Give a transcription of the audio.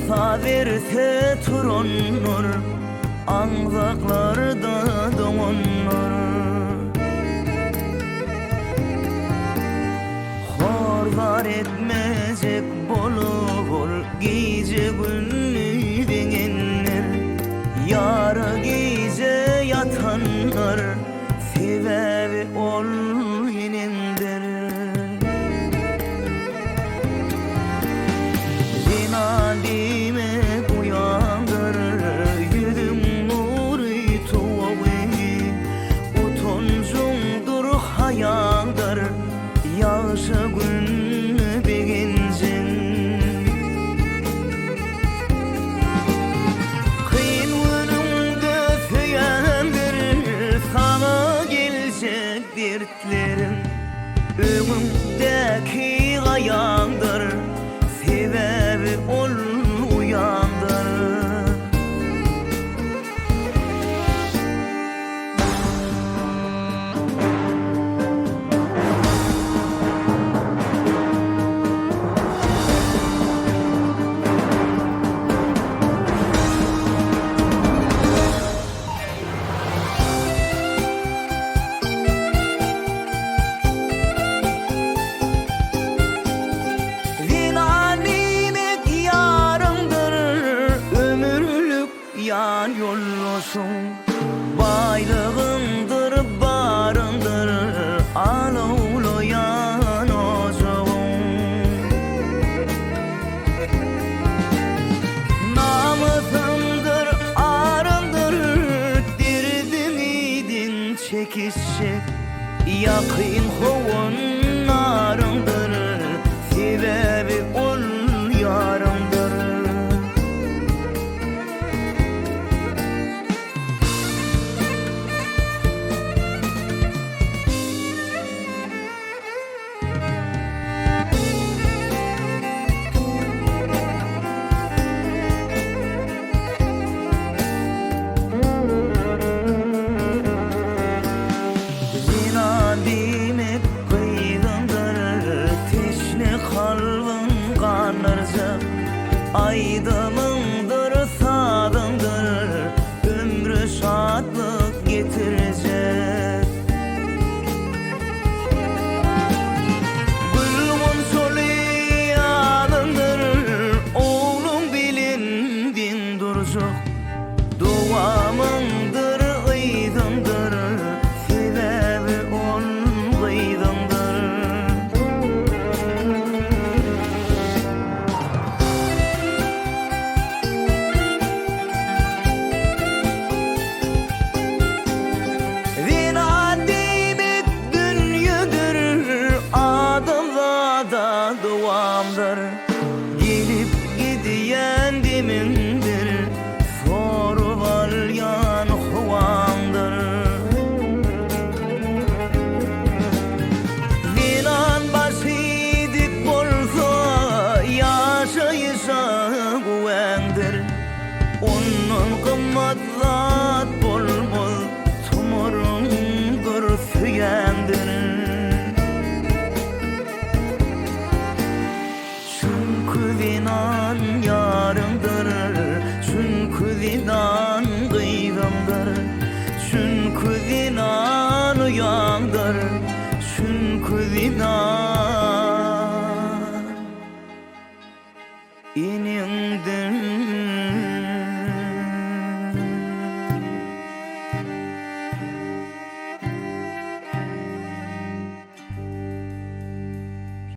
verse turunur, anzaklarda donunur. Horlar etmeyecek bolur, gece günlü dengenler. Yarı gece yatanlar, sebebi ol yenendir. Zinadime uyandır, yüzüm nuru tuvavi. Utuncumdur hayandır, yaşa gün begincin. Kıyın önümde feyendir, sana gelecek dertlerim. Önümdeki gayandır, sebebi ol uyandır. Yan yollusun, baylığındır barındır, alovlu yan ocağın. Namazındır, arındır, dirdimidin çekişecek. Yakın hovun narındır, sebebi ol yarımdır. Demek kıyğındır, teşne kalbin kanırcak. Aydımındır, sağdındır, ömrü şadlık getirecek. Gülgün solu yanındır, oğlum bilindin duracak. Duamındır, ıydındır, sebebi ol gıydındır. Zina demek dünyüdür, adımlarda duamdır. Gelip gidiyen demindir, soru var yan huvandır. Zinan basidik bolsa, yaşayışa güvendir. Onun kımmat zat bolmaz, tumurundur süyendir. Çünkü zinan yarımdır, çünkü zinan gıybımdır. Çünkü zinan uyandır, çünkü zinan inindir.